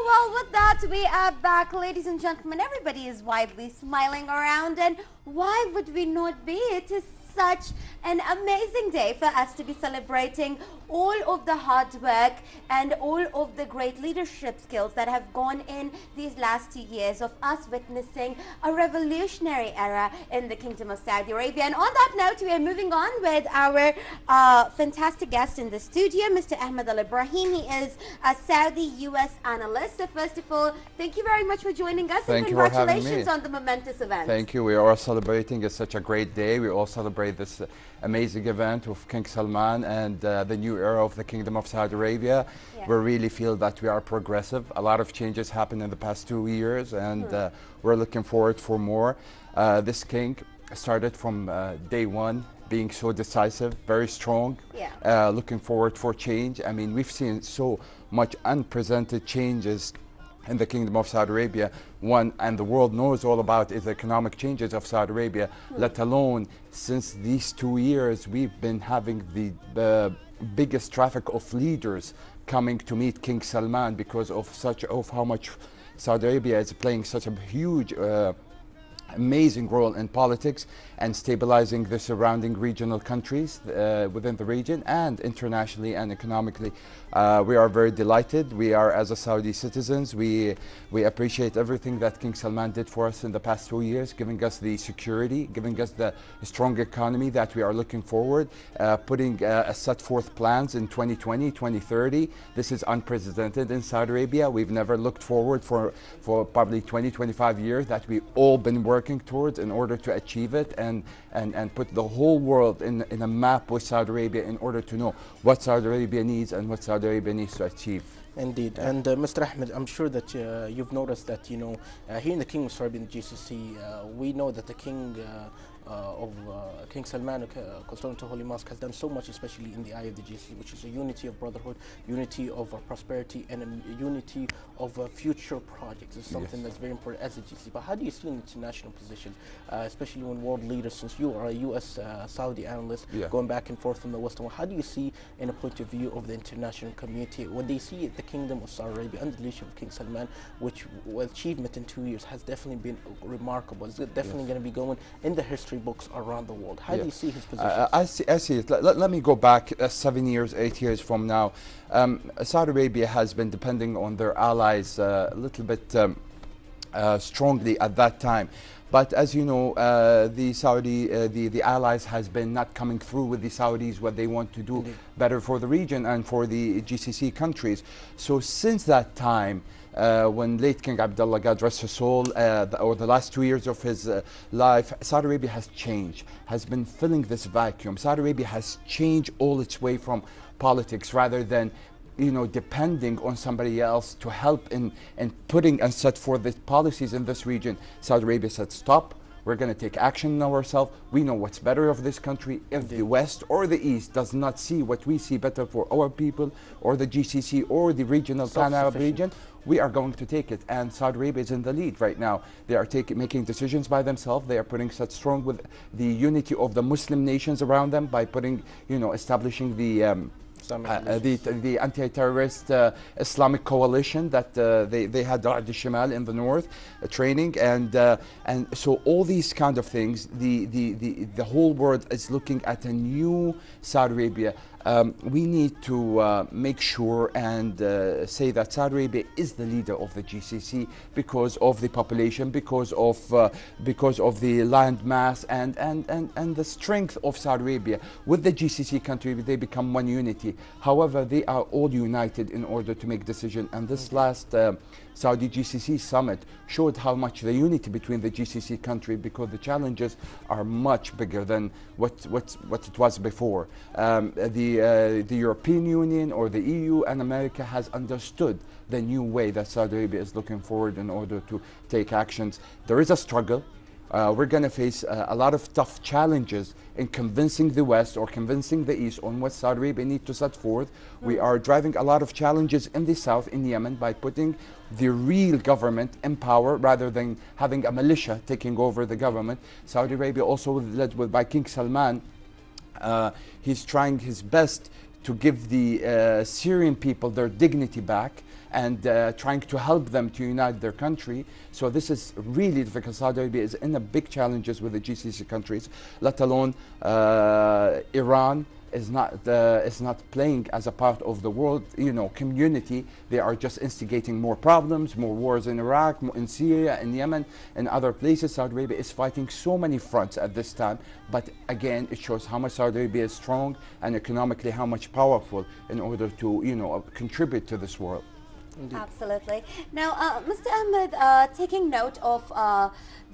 Well, with that, we are back, ladies and gentlemen. Everybody is widely smiling around, and why would we not be? It is such an amazing day for us to be celebrating all of the hard work and all of the great leadership skills that have gone in these last 2 years of us witnessing a revolutionary era in the Kingdom of Saudi Arabia. And on that note, we are moving on with our fantastic guest in the studio, Mr. Ahmed Alibrahim. He is a Saudi U.S. analyst. So first of all, thank you very much for joining us, and congratulations on the momentous event. Thank you. We are all celebrating. It's such a great day. We all celebrate this amazing event of King Salman and the new era of the Kingdom of Saudi Arabia. Yeah. We really feel that we are progressive. A lot of changes happened in the past 2 years, and we're looking forward for more. This king started from day one being so decisive, very strong, looking forward for change. I mean, we've seen so much unprecedented changes in the Kingdom of Saudi Arabia. One, and the world knows all about, is the economic changes of Saudi Arabia, let alone since these 2 years we've been having the biggest traffic of leaders coming to meet King Salman because of how much Saudi Arabia is playing such a huge amazing role in politics and stabilizing the surrounding regional countries within the region and internationally and economically. We are very delighted. We are, as a Saudi citizens, we appreciate everything that King Salman did for us in the past 2 years, giving us the security, giving us the strong economy that we are looking forward, putting set forth plans in 2020, 2030. This is unprecedented in Saudi Arabia. We've never looked forward for probably 20, 25 years that we've all been working towards in order to achieve it and put the whole world in a map with Saudi Arabia in order to know what Saudi Arabia needs and what Saudi Arabia needs to achieve. Indeed. And Mr. Ahmed, I'm sure that you've noticed that, here in the Kingdom of Saudi Arabia, in the GCC, we know that the King King Salman, custodian to Holy Mosque, has done so much, especially in the eye of the GCC, which is a unity of brotherhood, unity of prosperity, and a unity of future projects. It's something that's very important as a GCC. But how do you see an international position, especially when world leaders, since you are a U.S. Saudi analyst, going back and forth from the Western world, how do you see in a point of view of the international community when they see the Kingdom of Saudi Arabia under the leadership of King Salman, which achievement in 2 years has definitely been remarkable. It's definitely going to be going in the history books around the world. How do you see his position? I see it. Let me go back 7 years, 8 years from now. Saudi Arabia has been depending on their allies a little bit strongly at that time. But as you know, the allies has been not coming through with the Saudis what they want to do better for the region and for the GCC countries. So since that time, when late King Abdullah, God rest his soul, or the last 2 years of his life, Saudi Arabia has changed, has been filling this vacuum. Saudi Arabia has changed all its way from politics rather than depending on somebody else to help in putting and set forth the policies in this region. Saudi Arabia said, stop. We're going to take action ourselves. We know what's better of this country. If the West or the East does not see what we see better for our people or the GCC or the regional Pan-Arab region, we are going to take it. And Saudi Arabia is in the lead right now. They are making decisions by themselves. They are putting such strong with the unity of the Muslim nations around them by putting, establishing the anti-terrorist Islamic coalition that they had the Shimal in the north training, and so all these kind of things, the whole world is looking at a new Saudi Arabia. We need to make sure and say that Saudi Arabia is the leader of the GCC because of the population, because of the land mass and the strength of Saudi Arabia. With the GCC country, they become one unity. However, they are all united in order to make decisions. And this last Saudi GCC summit showed how much the unity between the GCC country, because the challenges are much bigger than what it was before. The European Union or the EU and America has understood the new way that Saudi Arabia is looking forward in order to take actions. There is a struggle. We're going to face a lot of tough challenges in convincing the West or convincing the East on what Saudi Arabia needs to set forth. We are driving a lot of challenges in the south, in Yemen, by putting the real government in power rather than having a militia taking over the government. Saudi Arabia, also led by King Salman, he's trying his best to give the Syrian people their dignity back, and trying to help them to unite their country. So this is really difficult. Saudi Arabia is in a big challenges with the GCC countries, let alone Iran is not playing as a part of the world, community. They are just instigating more problems, more wars in Iraq, in Syria, in Yemen, and other places. Saudi Arabia is fighting so many fronts at this time, but again, it shows how much Saudi Arabia is strong and economically how much powerful in order to, contribute to this world. Indeed. Absolutely. Now, Mr. Ahmed, taking note of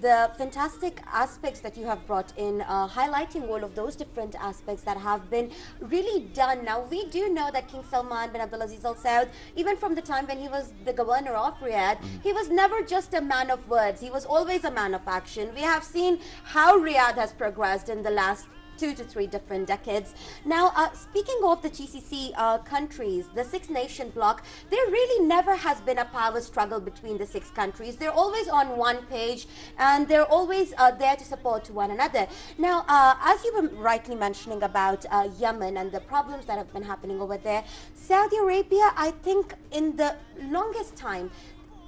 the fantastic aspects that you have brought in, highlighting all of those different aspects that have been really done. Now, we do know that King Salman bin Abdulaziz Al Saud, even from the time when he was the governor of Riyadh, he was never just a man of words. He was always a man of action. We have seen how Riyadh has progressed in the last 2 to 3 different decades. Now, speaking of the GCC countries, the 6-nation bloc, there really never has been a power struggle between the 6 countries. They're always on one page, and they're always there to support one another. Now, as you were rightly mentioning about Yemen and the problems that have been happening over there, Saudi Arabia, I think in the longest time,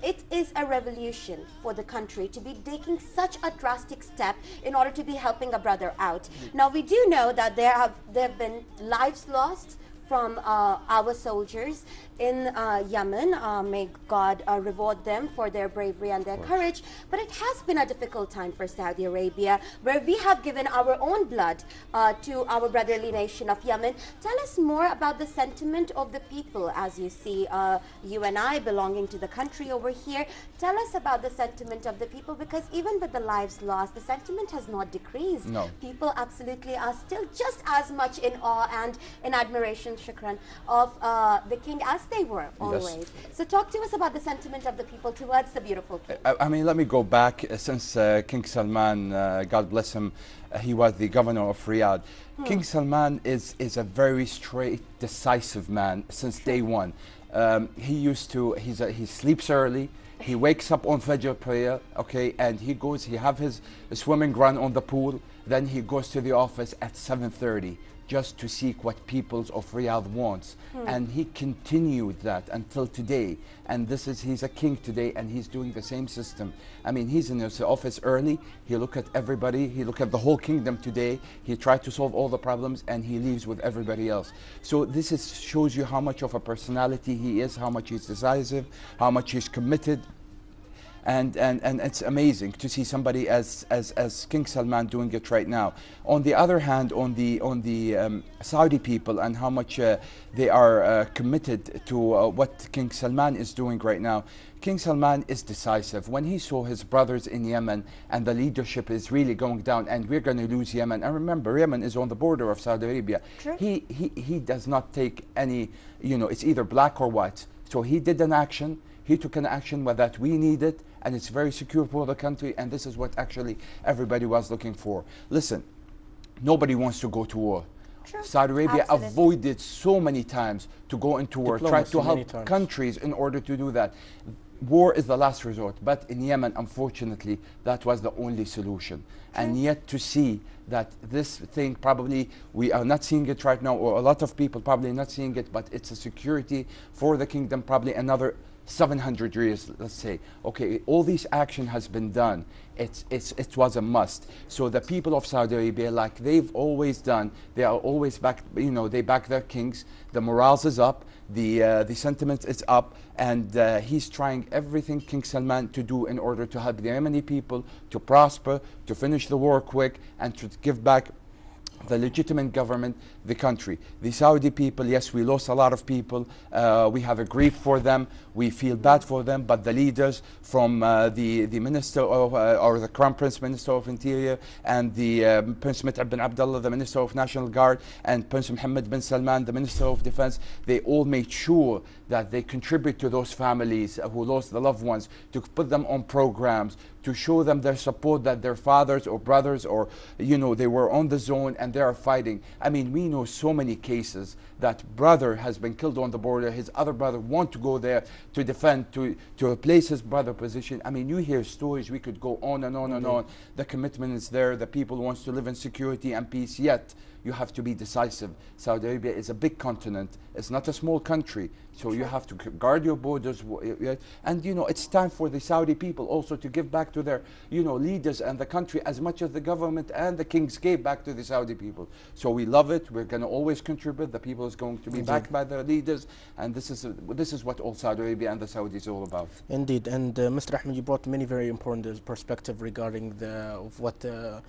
it is a revolution for the country to be taking such a drastic step in order to be helping a brother out. Now, we do know that there have been lives lost from our soldiers in Yemen. May God reward them for their bravery and their courage. But it has been a difficult time for Saudi Arabia, where we have given our own blood to our brotherly nation of Yemen. Tell us more about the sentiment of the people, as you see, you and I belonging to the country over here. Tell us about the sentiment of the people, because even with the lives lost, the sentiment has not decreased. No. People absolutely are still just as much in awe and in admiration, Shukran, of the king as they were always. Yes. So talk to us about the sentiment of the people towards the beautiful king. I mean, let me go back since King Salman, God bless him, he was the governor of Riyadh. King Salman is a very straight, decisive man since day one. He sleeps early. He wakes up on Fajr prayer, okay, and he have his swimming run on the pool. Then he goes to the office at 7:30 just to seek what peoples of Riyadh wants. And he continued that until today. And he's a king today, and he's doing the same system. I mean, he's in his office early. He look at everybody. He look at the whole kingdom today. He tried to solve all the problems, and he leaves with everybody else. So this shows you how much of a personality he is, how much he's decisive, how much he's committed. And it's amazing to see somebody as King Salman doing it right now. On the other hand, on the Saudi people and how much they are committed to what King Salman is doing right now. King Salman is decisive. When he saw his brothers in Yemen and the leadership is really going down and we're going to lose Yemen, and remember, Yemen is on the border of Saudi Arabia. True. He does not take any, it's either black or white. So he did an action. He took an action that we needed, and it's very secure for the country, and this is what actually everybody was looking for. Listen, nobody wants to go to war. True. Saudi Arabia avoided so many times to go into war, tried to help countries in order to do that. War is the last resort, but in Yemen, unfortunately, that was the only solution. And yet to see that this thing, probably we are not seeing it right now, or a lot of people probably not seeing it, but it's a security for the kingdom, probably another 700 years, let's say. Okay, all this action has been done. It was a must. So the people of Saudi Arabia, like they've always done, they are always back, they back their kings. The morals is up, the sentiment is up, and he's trying everything, King Salman, to do in order to help the Yemeni people to prosper, to finish the war quick, and to give back the legitimate government, the country. The Saudi people, yes, we lost a lot of people. We have a grief for them. We feel bad for them. But the leaders, from the minister of, or the Crown Prince Minister of Interior, and the Prince Mut'ab bin Abdullah, the Minister of National Guard, and Prince Mohammed bin Salman, the Minister of Defense, they all made sure that they contribute to those families who lost the loved ones, to put them on programs, to show them their support, that their fathers or brothers or, they were on the zone and they are fighting. I mean, we know so many cases that brother has been killed on the border, his other brother want to go there to defend, to replace his brother position. I mean, you hear stories, we could go on and on and on. The commitment is there, the people wants to live in security and peace, yet you have to be decisive. Saudi Arabia is a big continent. It's not a small country. So you have to guard your borders. And, you know, it's time for the Saudi people also to give back to their, you know, leaders and the country as much as the government and the kings gave back to the Saudi people. So we love it. We're going to always contribute. The people is going to be backed by the leaders. And this is what all Saudi Arabia and the Saudis is all about. Indeed. And Mr. Ahmed, you brought many very important perspective regarding what the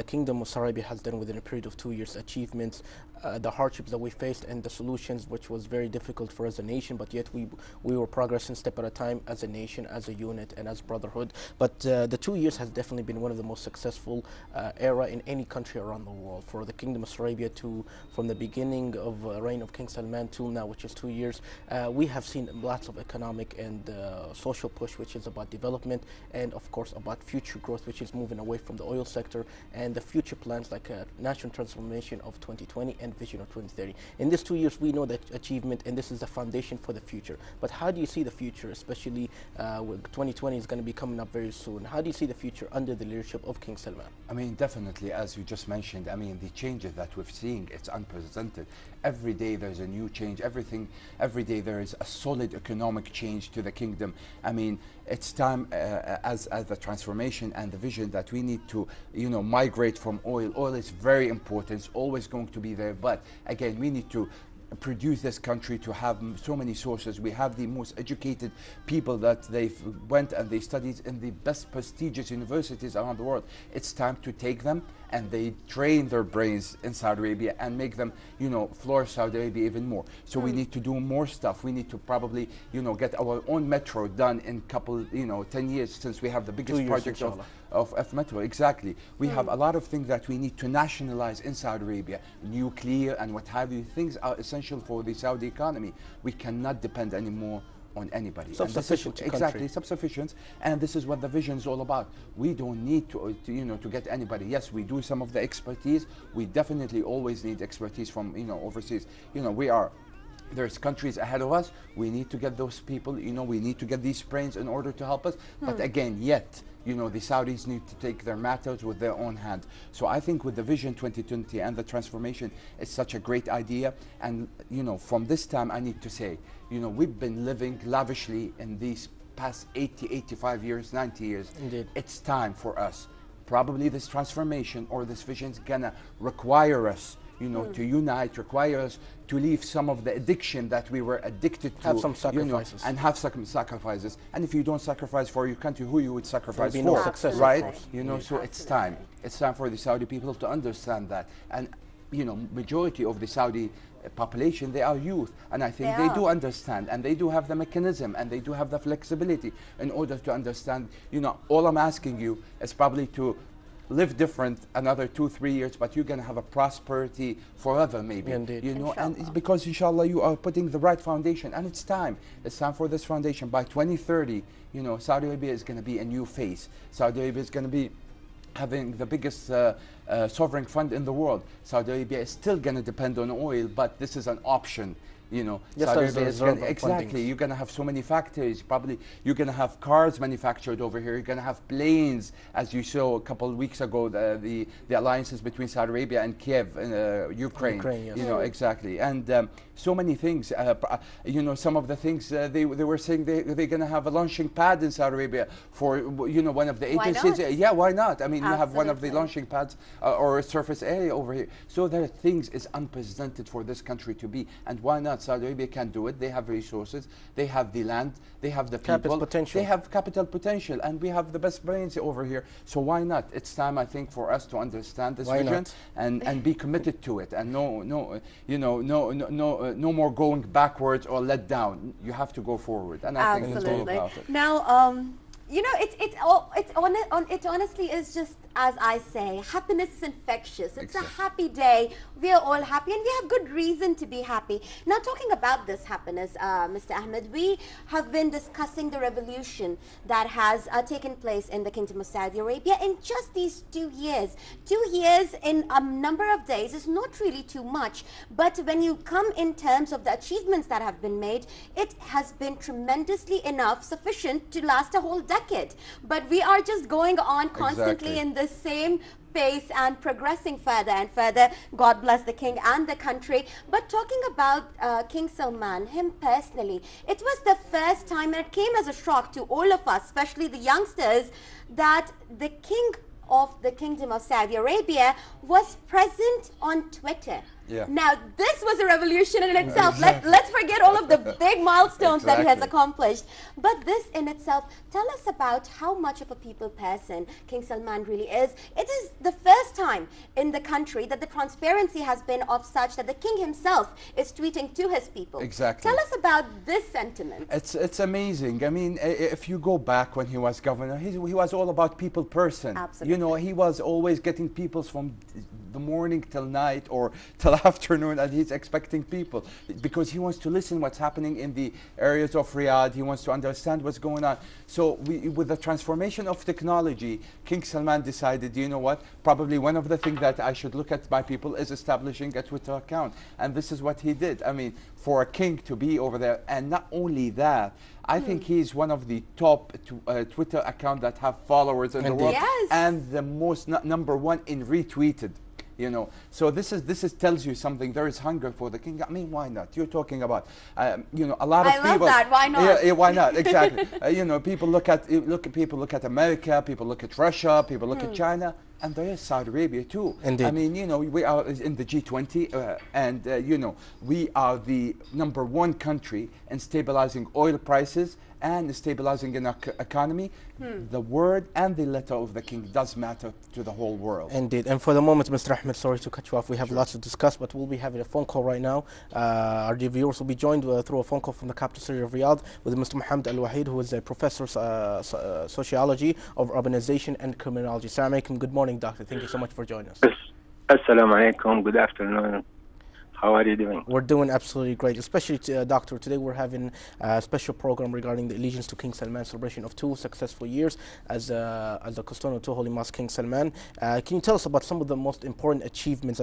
Kingdom of Saudi Arabia has done within a period of 2 years, achievements, the hardships that we faced, and the solutions, which was very difficult for us as a nation, but yet we were progressing step at a time as a nation, as a unit, and as brotherhood. But the 2 years has definitely been one of the most successful era in any country around the world. For the Kingdom of Saudi Arabia from the beginning of reign of King Salman till now, which is 2 years, we have seen lots of economic and social push, which is about development, and of course about future growth, which is moving away from the oil sector, and the future plans like national transformation of 2020 and vision of 2030. In these 2 years, we know that achievement, and this is the foundation for the future. But how do you see the future, especially with 2020 is going to be coming up very soon? How do you see the future under the leadership of King Salman? I mean, definitely, as you just mentioned, I mean, the changes that we're seeing, it's unprecedented. Every day there's a new change. Every day there is a solid economic change to the kingdom. I mean, it's time as the transformation and the vision that we need to, you know, migrate from oil. Oil is very important. It's always going to be there. But again, we need to produce this country to have so many sources. We have the most educated people that they went and they studied in the best prestigious universities around the world. It's time to take them and they train their brains in Saudi Arabia and make them, you know, flourish Saudi Arabia even more. So we need to do more stuff. We need to probably, you know, get our own metro done in couple, you know, 10 years, since we have the biggest project of metro. Exactly. We have a lot of things that we need to nationalize in Saudi Arabia, nuclear and what have you. Things are essential for the Saudi economy. We cannot depend anymore on anybody. Self-sufficient country. Exactly, self-sufficient, and this is what the vision is all about. We don't need to you know, to get anybody. Yes, we do some of the expertise. We definitely always need expertise from, you know, overseas. You know, there's countries ahead of us. We need to get those people, you know, we need to get these brains in order to help us. But again, you know, the Saudis need to take their matters with their own hand. So I think with the Vision 2020 and the transformation, it's such a great idea. And, you know, from this time, I need to say, you know, we've been living lavishly in these past 80, 85 years, 90 years. Indeed. It's time for us. Probably this transformation or this vision is gonna require us, you know, to unite, require us to leave some of the addiction that we were addicted to. Have some sacrifices. You know, and have some sacrifices. And if you don't sacrifice for your country, who you would sacrifice There'll be for? no success, right? of course. You know, so it's time. It's time for the Saudi people to understand that. And, you know, majority of the Saudi population, they are youth, and I think they do understand, and they do have the mechanism, and they do have the flexibility in order to understand. You know, all I'm asking you is probably to live different another 2-3 years, but you're going to have a prosperity forever, maybe. Indeed. You know, and it's because inshallah you are putting the right foundation, and it's time for this foundation. By 2030, you know, Saudi Arabia is going to be a new face. Saudi Arabia is going to be having the biggest sovereign fund in the world. Saudi Arabia is still going to depend on oil, but this is an option. You know, yes, Saudi Arabia is gonna, exactly. You're going to have so many factories. Probably you're going to have cars manufactured over here. You're going to have planes, as you saw a couple of weeks ago. The alliances between Saudi Arabia and Kiev in Ukraine. Yes. You know, exactly, and so many things. You know, some of the things they were saying they're going to have a launching pad in Saudi Arabia for, you know, one of the agencies. Why not? Yeah, why not? I mean, Absolutely. you have one of the launching pads or a surface area over here. So there are things is unprecedented for this country to be, and why not? Saudi Arabia can do it. They have resources, they have the land, they have the people, they have capital potential, and we have the best brains over here. So why not? It's time, I think, for us to understand this vision and be committed to it, and no more going backwards or let down. You have to go forward, and I think that's all about it. Now, you know, it honestly is just, as I say, happiness is infectious. It's a happy day. We are all happy, and we have good reason to be happy. Now, talking about this happiness, Mr. Ahmed, we have been discussing the revolution that has taken place in the Kingdom of Saudi Arabia in just these 2 years. 2 years in a number of days is not really too much, but when you come in terms of the achievements that have been made, it has been tremendously enough, sufficient to last a whole decade. But we are just going on constantly in the same pace and progressing further and further. God bless the king and the country. But talking about King Salman, him personally, it was the first time, and it came as a shock to all of us, especially the youngsters, that the king of the Kingdom of Saudi Arabia was present on Twitter. Yeah. Now, this was a revolution in itself. Let's forget all of the big milestones that he has accomplished. But this in itself, tell us about how much of a people person King Salman really is. It is the first time in the country that the transparency has been of such that the king himself is tweeting to his people. Exactly. Tell us about this sentiment. It's amazing. I mean, if you go back when he was governor, he was all about people person. Absolutely. You know, he was always getting people from the morning till night or till afternoon, and he's expecting people because he wants to listen what's happening in the areas of Riyadh. He wants to understand what's going on. So with the transformation of technology, King Salman decided, you know what, probably one of the things that I should look at my people is establishing a Twitter account. And this is what he did. I mean, for a king to be over there, and not only that, I think he's one of the top Twitter accounts that have followers in the world, yes, and the most number one in retweeted. You know, so this tells you something. There is hunger for the king. I mean, why not? You're talking about, you know, a lot of people. I love that. Why not? Yeah, why not? Exactly. You know, people look at America, people look at Russia, people look at China, and there is Saudi Arabia too. Indeed. I mean, you know, we are in the G20, and you know, we are the #1 country in stabilizing oil prices and stabilizing an economy. The word and the letter of the king does matter to the whole world. Indeed. And for the moment, Mr. Ahmed, sorry to cut you off. We have lots to discuss, but we'll be having a phone call right now. Our viewers will be joined through a phone call from the capital city of Riyadh with Mr. Ahmed Alibrahim, who is a professor of sociology of urbanization and criminology. Assalamu alaikum. Good morning, doctor. Thank you so much for joining us. Assalamu alaikum. Good afternoon. How are you doing? We're doing absolutely great, especially, Doctor. Today we're having a special program regarding the allegiance to King Salman, celebration of 2 successful years as the custodian of 2 Holy Mosque, King Salman. Can you tell us about some of the most important achievements